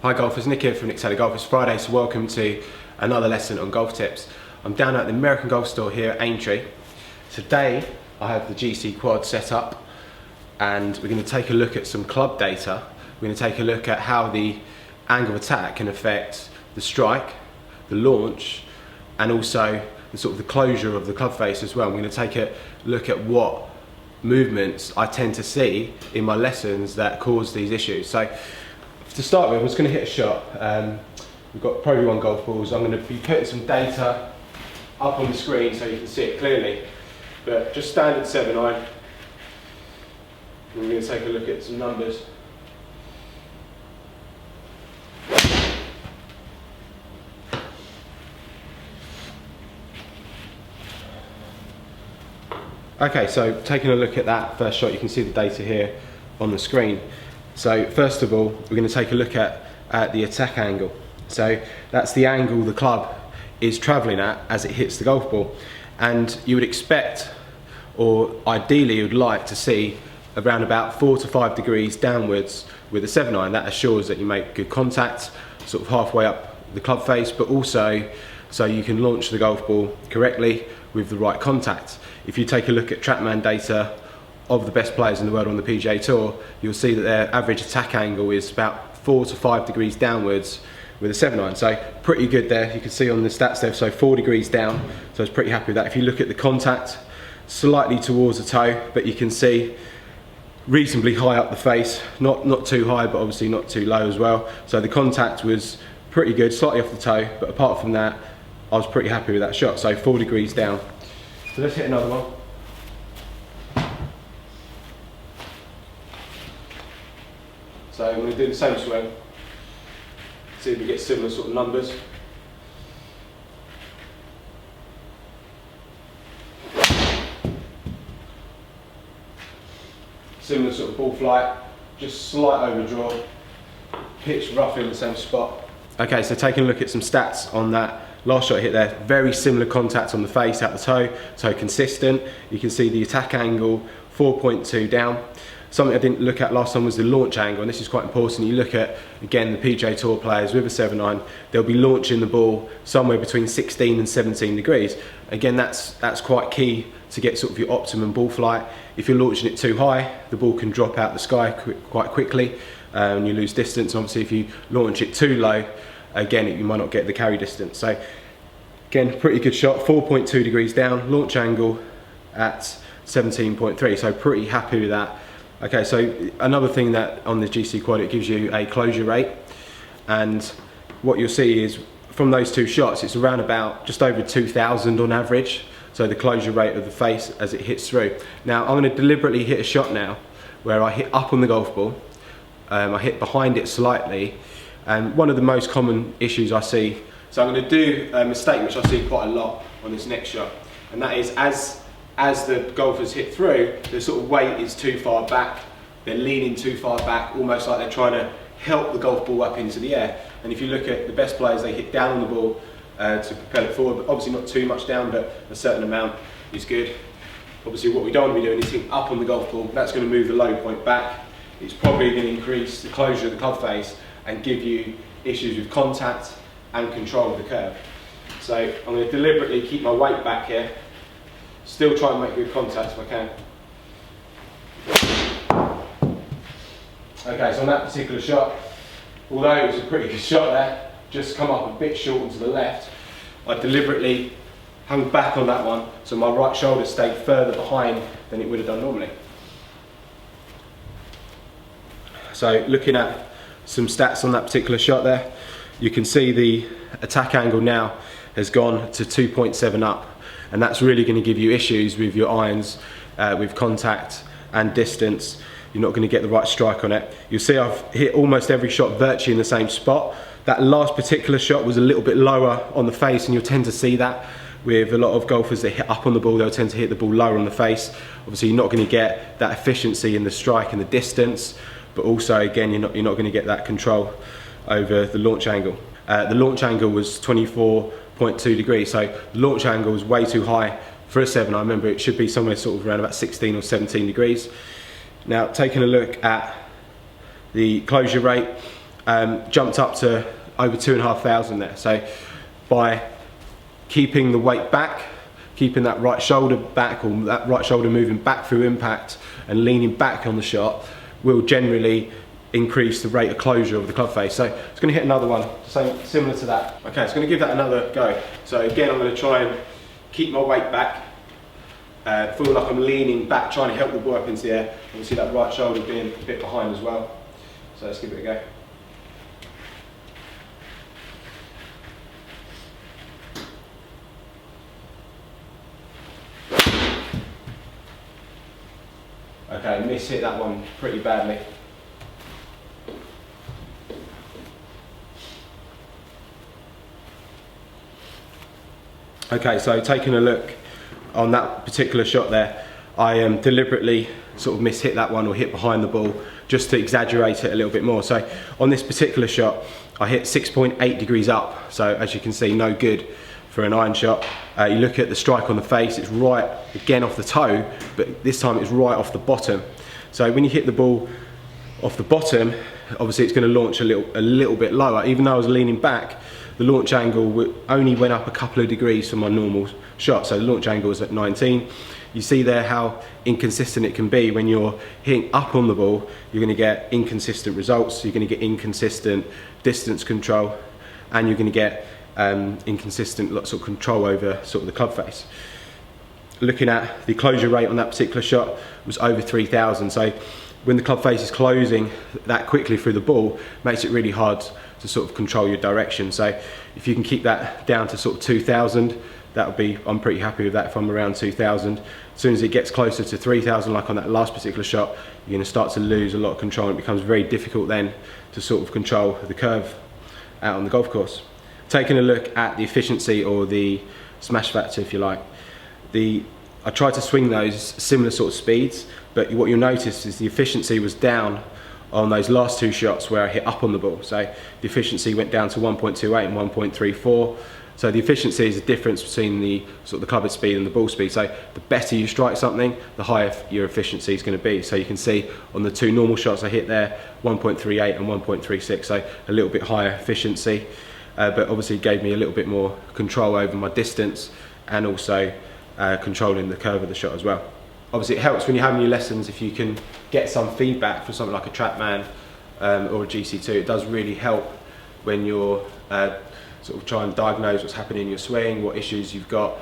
Hi golfers, Nick here from Untitled Golf. It's Friday, so welcome to another lesson on golf tips. I'm down at the American Golf store here at Aintree. Today I have the GC quad set up and we're going to take a look at some club data. We're going to take a look at how the angle of attack can affect the strike, the launch, and also the sort of the closure of the club face as well. I'm going to take a look at what movements I tend to see in my lessons that cause these issues. So to start with, I'm just going to hit a shot. We've got Pro V1 golf balls. I'm going to be putting some data up on the screen so you can see it clearly. But just standard 7-iron. We're going to take a look at some numbers. Okay, so taking a look at that first shot, you can see the data here on the screen. So first of all, we're going to take a look at the attack angle. So that's the angle the club is travelling at as it hits the golf ball. And you would expect, or ideally you would like to see, around about 4 to 5 degrees downwards with a 7-iron. That assures that you make good contact, sort of halfway up the club face, but also so you can launch the golf ball correctly with the right contact. If you take a look at TrackMan data of the best players in the world on the PGA Tour, you'll see that their average attack angle is about 4 to 5 degrees downwards with a 7-iron. So pretty good there. You can see on the stats there, so 4 degrees down. So I was pretty happy with that. If you look at the contact, slightly towards the toe, but you can see reasonably high up the face. Not too high, but obviously not too low as well. So the contact was pretty good, slightly off the toe, but apart from that, I was pretty happy with that shot. So 4 degrees down. So let's hit another one. So I'm going to do the same swing, see if we get similar sort of numbers. Similar sort of ball flight, just slight overdraw, pitch roughly in the same spot. Okay, so taking a look at some stats on that last shot hit there, very similar contact on the face, out the toe, so consistent. You can see the attack angle, 4.2 down. Something I didn't look at last time was the launch angle, and this is quite important. You look at, again, the PGA Tour players with a 7-iron, they'll be launching the ball somewhere between 16 and 17 degrees. Again, that's quite key to get sort of your optimum ball flight. If you're launching it too high, the ball can drop out the sky quite quickly and you lose distance. Obviously, if you launch it too low, again, you might not get the carry distance. So again, pretty good shot, 4.2 degrees down, launch angle at 17.3, so pretty happy with that. Okay, so another thing that on the GC quad, it gives you a closure rate, and what you'll see is from those two shots, it's around about just over 2,000 on average, so the closure rate of the face as it hits through. Now I'm going to deliberately hit a shot now where I hit up on the golf ball, I hit behind it slightly, and one of the most common issues I see, so I'm going to do a mistake which I see quite a lot on this next shot, and that is as the golfers hit through, the sort of weight is too far back, they're leaning too far back, almost like they're trying to help the golf ball up into the air. And if you look at the best players, they hit down on the ball to propel it forward, but obviously not too much down, but a certain amount is good. Obviously what we don't want to be doing is hitting up on the golf ball. That's going to move the low point back. It's probably going to increase the closure of the club face and give you issues with contact and control of the curve. So I'm going to deliberately keep my weight back here. Still try and make good contact if I can. Okay, so on that particular shot, although it was a pretty good shot there, just come up a bit short and to the left, I deliberately hung back on that one so my right shoulder stayed further behind than it would have done normally. So looking at some stats on that particular shot there, you can see the attack angle now has gone to 2.7 up. And that's really going to give you issues with your irons, with contact and distance. You're not going to get the right strike on it. You'll see I've hit almost every shot virtually in the same spot. That last particular shot was a little bit lower on the face, and you'll tend to see that with a lot of golfers that hit up on the ball, they'll tend to hit the ball lower on the face. Obviously you're not going to get that efficiency in the strike and the distance, but also again you're not going to get that control over the launch angle. The launch angle was 24.2 degrees, so the launch angle was way too high for a 7. I remember it should be somewhere sort of around about 16 or 17 degrees. Now taking a look at the closure rate, jumped up to over 2,500 there. So by keeping the weight back, keeping that right shoulder back, or that right shoulder moving back through impact and leaning back on the shot, will generally increase the rate of closure of the club face. So it's going to hit another one, similar to that. Okay, it's going to give that another go. So again, I'm going to try and keep my weight back, feel like I'm leaning back, trying to help the ball up into the air. Obviously that right shoulder being a bit behind as well. So let's give it a go. Okay, miss-hit that one pretty badly. Okay, so taking a look on that particular shot there, I deliberately sort of miss-hit that one, or hit behind the ball, just to exaggerate it a little bit more. So on this particular shot, I hit 6.8 degrees up, so as you can see, no good for an iron shot. You look at the strike on the face, it's right again off the toe, but this time it's right off the bottom. So when you hit the ball off the bottom, obviously it's going to launch a little bit lower. Even though I was leaning back, the launch angle only went up a couple of degrees from my normal shot. So the launch angle is at 19. You see there how inconsistent it can be. When you're hitting up on the ball, you're going to get inconsistent results, you're going to get inconsistent distance control, and you're going to get inconsistent sort of control over sort of the club face. Looking at the closure rate on that particular shot was over 3,000. So when the club face is closing that quickly through the ball, makes it really hard to sort of control your direction. So if you can keep that down to sort of 2,000, that would be, I'm pretty happy with that. If I'm around 2,000, as soon as it gets closer to 3,000, like on that last particular shot, you're going to start to lose a lot of control, and it becomes very difficult then to sort of control the curve out on the golf course. Taking a look at the efficiency, or the smash factor if you like, I tried to swing those similar sort of speeds, but what you'll notice is the efficiency was down on those last two shots where I hit up on the ball. So the efficiency went down to 1.28 and 1.34. So the efficiency is the difference between the sort of the club head speed and the ball speed. So the better you strike something, the higher your efficiency is going to be. So you can see on the two normal shots I hit there, 1.38 and 1.36, so a little bit higher efficiency, but obviously it gave me a little bit more control over my distance, and also controlling the curve of the shot as well. Obviously it helps when you're having your lessons if you can get some feedback from something like a TrackMan or a GC2. It does really help when you're sort of trying to diagnose what's happening in your swing, what issues you've got.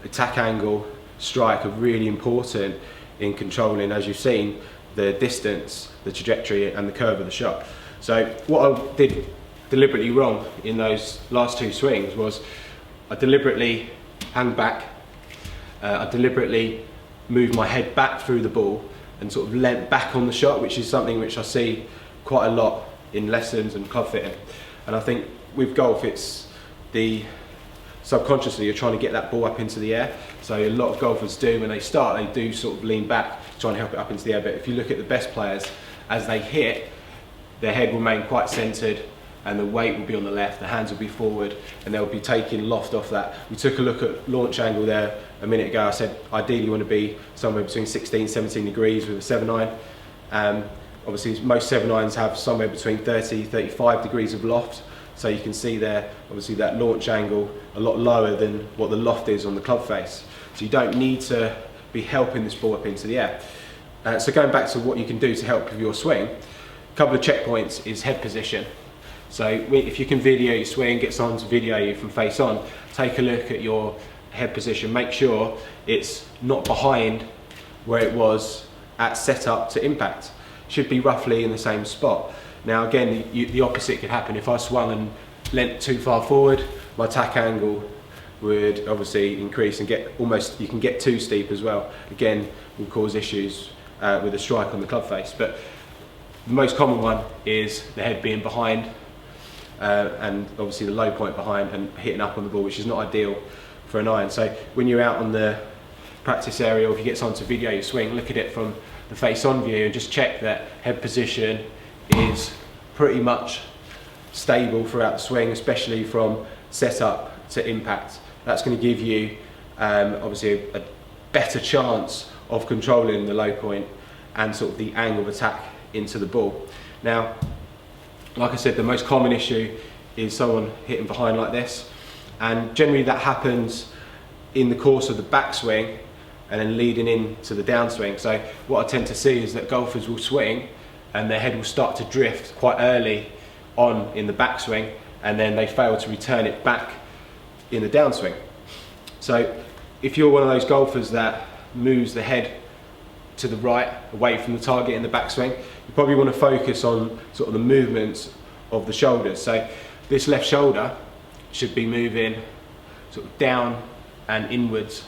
Attack angle, strike are really important in controlling, as you've seen, the distance, the trajectory and the curve of the shot. So what I did deliberately wrong in those last two swings was I deliberately hung back, I deliberately moved my head back through the ball and sort of leant back on the shot, which is something which I see quite a lot in lessons and club fitting. And I think with golf, it's subconsciously you're trying to get that ball up into the air. So a lot of golfers do, when they start, they do sort of lean back, trying to help it up into the air. But if you look at the best players, as they hit, their head will remain quite centered, and the weight will be on the left, the hands will be forward, and they'll be taking loft off that. We took a look at launch angle there a minute ago. I said ideally you want to be somewhere between 16, 17 degrees with a 7-iron. Obviously most 7-irons have somewhere between 30, 35 degrees of loft. So you can see there, obviously that launch angle a lot lower than what the loft is on the club face. So you don't need to be helping this ball up into the air. So going back to what you can do to help with your swing, a couple of checkpoints is head position. So if you can video your swing, get someone to video you from face on, take a look at your head position, make sure it's not behind where it was at setup to impact. Should be roughly in the same spot. Now again, the opposite could happen. If I swung and leant too far forward, my attack angle would obviously increase and you can get too steep as well. Again, will cause issues with a strike on the club face. But the most common one is the head being behind, and obviously the low point behind and hitting up on the ball, which is not ideal for an iron. So when you're out on the practice area, or if you get someone to video your swing, look at it from the face-on view and just check that head position is pretty much stable throughout the swing, especially from setup to impact. That's going to give you obviously a better chance of controlling the low point and sort of the angle of attack into the ball. Now, Like I said, the most common issue is someone hitting behind like this, and generally that happens in the course of the backswing and then leading into the downswing. So what I tend to see is that golfers will swing and their head will start to drift quite early on in the backswing, and then they fail to return it back in the downswing. So if you're one of those golfers that moves the head to the right away from the target in the backswing, you probably want to focus on sort of the movements of the shoulders. So this left shoulder should be moving sort of down and inwards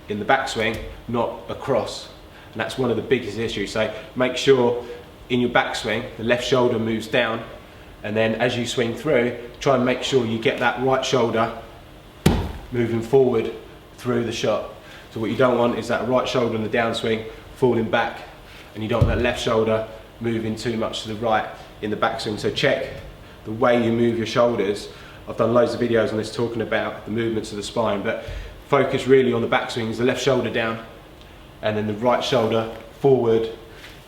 in the backswing, not across. And that's one of the biggest issues. So make sure in your backswing the left shoulder moves down, and then as you swing through, try and make sure you get that right shoulder moving forward through the shot. So what you don't want is that right shoulder in the downswing falling back, and you don't want that left shoulder moving too much to the right in the backswing. So check the way you move your shoulders. I've done loads of videos on this talking about the movements of the spine, but focus really on the backswing is the left shoulder down and then the right shoulder forward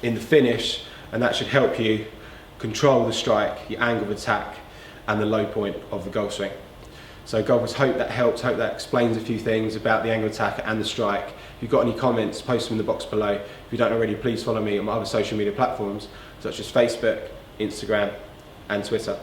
in the finish, and that should help you control the strike, your angle of attack and the low point of the golf swing. So golfers, hope that helps, hope that explains a few things about the angle of attack and the strike. If you've got any comments, post them in the box below. If you don't already, please follow me on my other social media platforms such as Facebook, Instagram and Twitter.